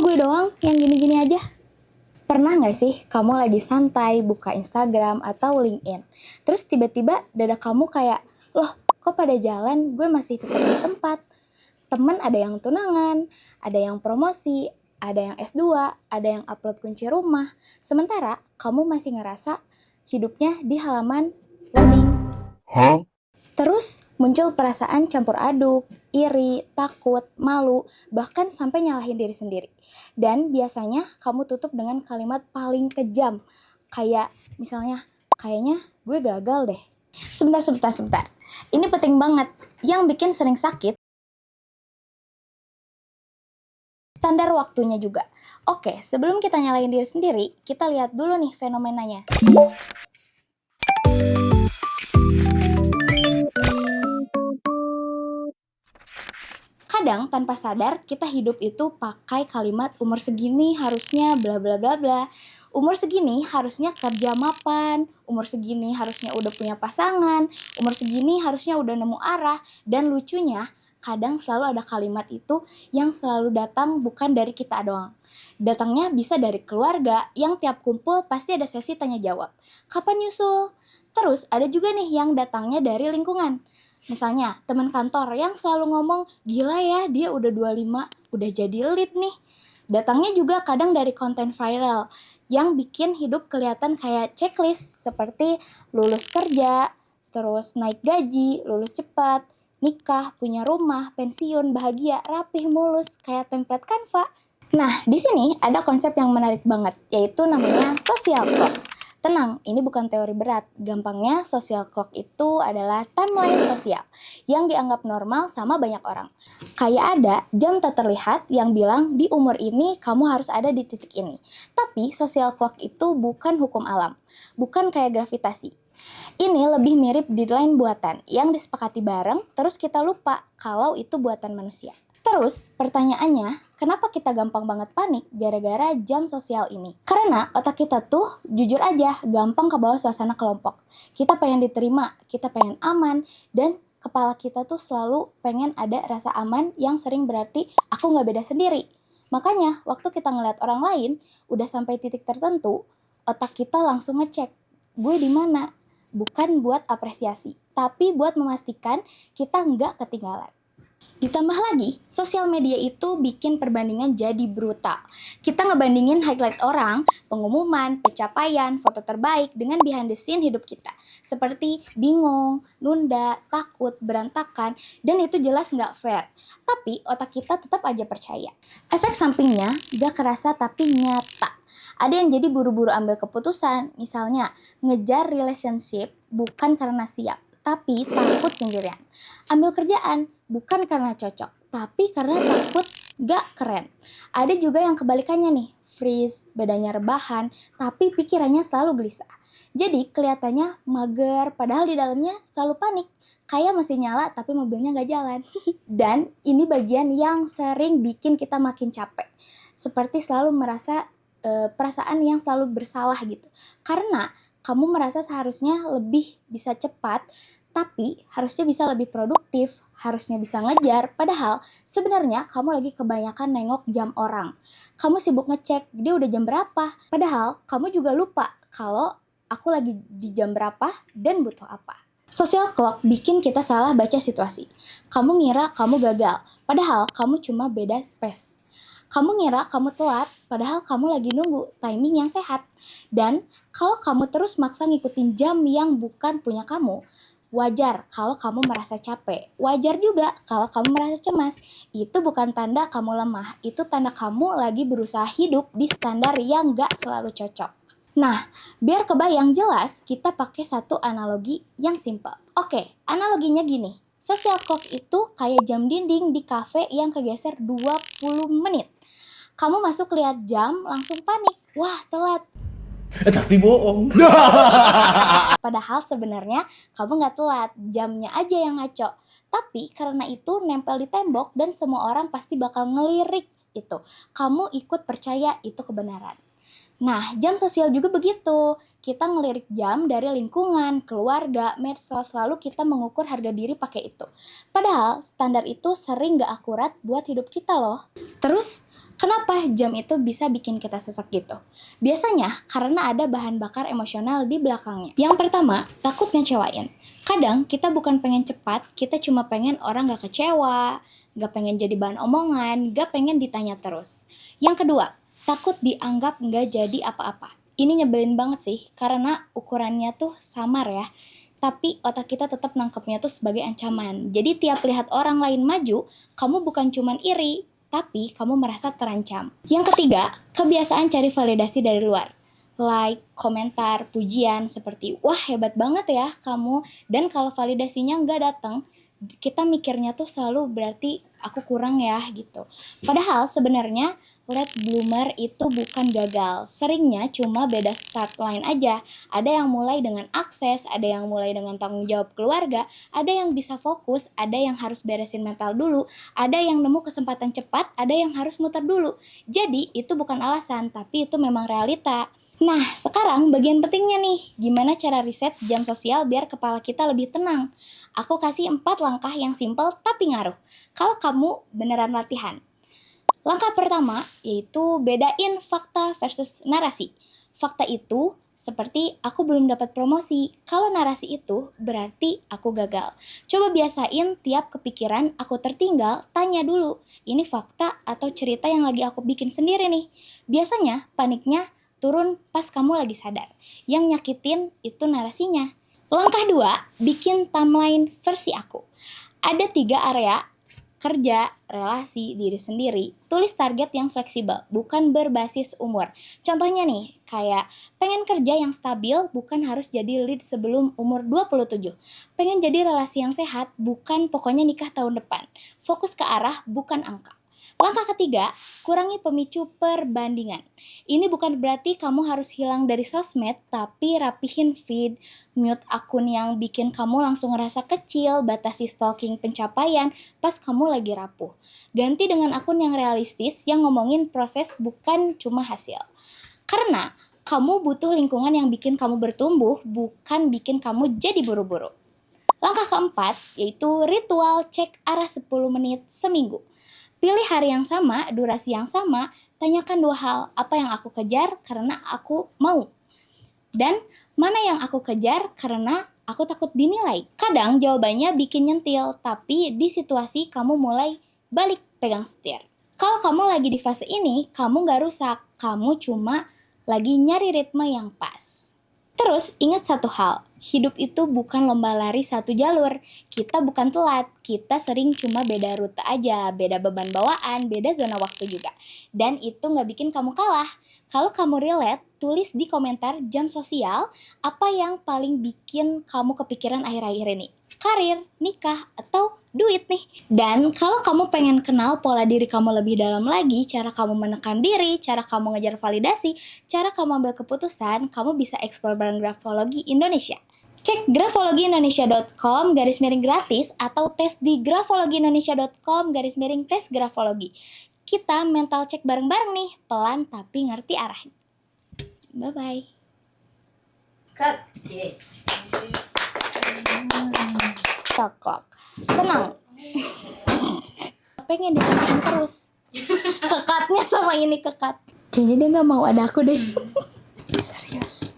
gue doang yang gini-gini aja? Pernah nggak sih kamu lagi santai buka Instagram atau LinkedIn, terus tiba-tiba dada kamu kayak, loh kok pada jalan gue masih tetap di tempat? Temen ada yang tunangan, ada yang promosi, ada yang S2, ada yang upload kunci rumah. Sementara kamu masih ngerasa hidupnya di halaman loading. Terus muncul perasaan campur aduk, iri, takut, malu, bahkan sampai nyalahin diri sendiri. Dan biasanya kamu tutup dengan kalimat paling kejam. Kayak misalnya, kayaknya gue gagal deh. Sebentar. Ini penting banget. Yang bikin sering sakit, standar waktunya juga. Oke, sebelum kita nyalahin diri sendiri, kita lihat dulu nih fenomenanya. Kadang tanpa sadar kita hidup itu pakai kalimat umur segini harusnya bla bla bla bla. Umur segini harusnya kerja mapan, umur segini harusnya udah punya pasangan, umur segini harusnya udah nemu arah. Dan lucunya, kadang selalu ada kalimat itu yang selalu datang bukan dari kita doang. Datangnya bisa dari keluarga yang tiap kumpul pasti ada sesi tanya jawab. Kapan nyusul? Terus ada juga nih yang datangnya dari lingkungan. Misalnya teman kantor yang selalu ngomong, gila ya dia udah 25, udah jadi lead nih. Datangnya juga kadang dari konten viral yang bikin hidup kelihatan kayak checklist seperti lulus kerja, terus naik gaji, lulus cepat, nikah, punya rumah, pensiun, bahagia, rapih, mulus, kayak template Canva. Nah, di sini ada konsep yang menarik banget, yaitu namanya social clock. Tenang, ini bukan teori berat. Gampangnya, social clock itu adalah timeline sosial yang dianggap normal sama banyak orang. Kayak ada jam tak terlihat yang bilang di umur ini kamu harus ada di titik ini. Tapi social clock itu bukan hukum alam, bukan kayak gravitasi. Ini lebih mirip deadline buatan yang disepakati bareng, terus kita lupa kalau itu buatan manusia. Terus pertanyaannya, kenapa kita gampang banget panik gara-gara jam sosial ini? Karena otak kita tuh jujur aja gampang ke bawah suasana kelompok. Kita pengen diterima, kita pengen aman, dan kepala kita tuh selalu pengen ada rasa aman yang sering berarti aku gak beda sendiri. Makanya waktu kita ngeliat orang lain udah sampai titik tertentu, otak kita langsung ngecek, gue di mana? Bukan buat apresiasi, tapi buat memastikan kita nggak ketinggalan. Ditambah lagi, sosial media itu bikin perbandingan jadi brutal. Kita ngebandingin highlight orang, pengumuman, pencapaian, foto terbaik dengan behind the scene hidup kita. Seperti bingung, nunda, takut, berantakan, dan itu jelas nggak fair. Tapi otak kita tetap aja percaya. Efek sampingnya gak kerasa tapi nyata. Ada yang jadi buru-buru ambil keputusan, misalnya ngejar relationship bukan karena siap, tapi takut sendirian. Ambil kerjaan bukan karena cocok, tapi karena takut gak keren. Ada juga yang kebalikannya nih, freeze, badannya rebahan, tapi pikirannya selalu gelisah. Jadi kelihatannya mager, padahal di dalamnya selalu panik. Kayak masih nyala tapi mobilnya gak jalan. Dan ini bagian yang sering bikin kita makin capek. Seperti selalu merasa perasaan yang selalu bersalah gitu. Karena kamu merasa seharusnya lebih bisa cepat, tapi harusnya bisa lebih produktif, harusnya bisa ngejar, padahal sebenarnya kamu lagi kebanyakan nengok jam orang. Kamu sibuk ngecek, dia udah jam berapa, padahal kamu juga lupa kalau aku lagi di jam berapa dan butuh apa. Social clock bikin kita salah baca situasi. Kamu ngira kamu gagal, padahal kamu cuma beda pace. Kamu ngira kamu telat, padahal kamu lagi nunggu timing yang sehat. Dan kalau kamu terus maksa ngikutin jam yang bukan punya kamu, wajar kalau kamu merasa capek. Wajar juga kalau kamu merasa cemas. Itu bukan tanda kamu lemah, itu tanda kamu lagi berusaha hidup di standar yang gak selalu cocok. Nah, biar kebayang jelas, kita pakai satu analogi yang simple. Oke, analoginya gini. Social clock itu kayak jam dinding di kafe yang kegeser 20 menit. Kamu masuk lihat jam, langsung panik. Wah, telat. Tapi bohong. Padahal sebenarnya kamu nggak telat, jamnya aja yang ngaco. Tapi karena itu nempel di tembok dan semua orang pasti bakal ngelirik itu. Kamu ikut percaya itu kebenaran. Nah, jam sosial juga begitu. Kita ngelirik jam dari lingkungan, keluarga, medsos, lalu kita mengukur harga diri pakai itu. Padahal standar itu sering gak akurat buat hidup kita loh. Terus, Kenapa jam itu bisa bikin kita sesek gitu? Biasanya karena ada bahan bakar emosional di belakangnya. Yang pertama, takut ngecewain. Kadang kita bukan pengen cepat, kita cuma pengen orang gak kecewa, gak pengen jadi bahan omongan, gak pengen ditanya terus. Yang kedua, takut dianggap gak jadi apa-apa. Ini nyebelin banget sih, karena ukurannya tuh samar ya. Tapi otak kita tetap nangkepnya tuh sebagai ancaman. Jadi tiap lihat orang lain maju, kamu bukan cuman iri, tapi kamu merasa terancam. Yang ketiga, kebiasaan cari validasi dari luar. Like, komentar, pujian seperti, wah hebat banget ya kamu. Dan kalau validasinya nggak datang, kita mikirnya tuh selalu berarti aku kurang ya gitu. Padahal sebenarnya late bloomer itu bukan gagal. Seringnya cuma beda start line aja. Ada yang mulai dengan akses, ada yang mulai dengan tanggung jawab keluarga, ada yang bisa fokus, ada yang harus beresin mental dulu, ada yang nemu kesempatan cepat, ada yang harus muter dulu. Jadi itu bukan alasan, tapi itu memang realita. Nah, sekarang bagian pentingnya nih, gimana cara riset jam sosial biar kepala kita lebih tenang. Aku kasih 4 langkah yang simple tapi ngaruh. Kalau kamu beneran latihan. Langkah pertama yaitu bedain fakta versus narasi. Fakta itu seperti aku belum dapat promosi. Kalau narasi itu berarti aku gagal. Coba biasain tiap kepikiran aku tertinggal, tanya dulu, ini fakta atau cerita yang lagi aku bikin sendiri nih. Biasanya paniknya turun pas kamu lagi sadar. Yang nyakitin itu narasinya. Langkah 2, bikin timeline versi aku. Ada 3 area, kerja, relasi, diri sendiri. Tulis target yang fleksibel, bukan berbasis umur. Contohnya nih, kayak pengen kerja yang stabil, bukan harus jadi lead sebelum umur 27. Pengen jadi relasi yang sehat, bukan pokoknya nikah tahun depan. Fokus ke arah, bukan angka. Langkah ketiga, kurangi pemicu perbandingan. Ini bukan berarti kamu harus hilang dari sosmed, tapi rapihin feed, mute akun yang bikin kamu langsung ngerasa kecil, batasi stalking pencapaian pas kamu lagi rapuh. Ganti dengan akun yang realistis yang ngomongin proses bukan cuma hasil. Karena kamu butuh lingkungan yang bikin kamu bertumbuh, bukan bikin kamu jadi buru-buru. Langkah keempat, yaitu ritual cek arah 10 menit seminggu. Pilih hari yang sama, durasi yang sama, tanyakan 2 hal, apa yang aku kejar karena aku mau. Dan mana yang aku kejar karena aku takut dinilai. Kadang jawabannya bikin nyentil, tapi di situasi kamu mulai balik pegang setir. Kalau kamu lagi di fase ini, kamu gak rusak, kamu cuma lagi nyari ritme yang pas. Terus ingat satu hal, hidup itu bukan lomba lari satu jalur. Kita bukan telat, kita sering cuma beda rute aja, beda beban bawaan, beda zona waktu juga. Dan itu gak bikin kamu kalah. Kalau kamu relate, tulis di komentar jam sosial apa yang paling bikin kamu kepikiran akhir-akhir ini. Karir, nikah, atau duit nih. Dan kalau kamu pengen kenal pola diri kamu lebih dalam lagi, cara kamu menekan diri, cara kamu ngejar validasi, cara kamu ambil keputusan, kamu bisa explore bareng Grafologi Indonesia. Cek grafologiindonesia.com/gratis atau tes di grafologiindonesia.com/tes grafologi. Kita mental cek bareng-bareng nih, pelan tapi ngerti arahnya. Bye-bye. Cut. Yes. Cokok. Tenang. Pengen ditanyain terus. Kekatnya sama ini kekat. Kayaknya dia gak mau ada aku deh. Serius.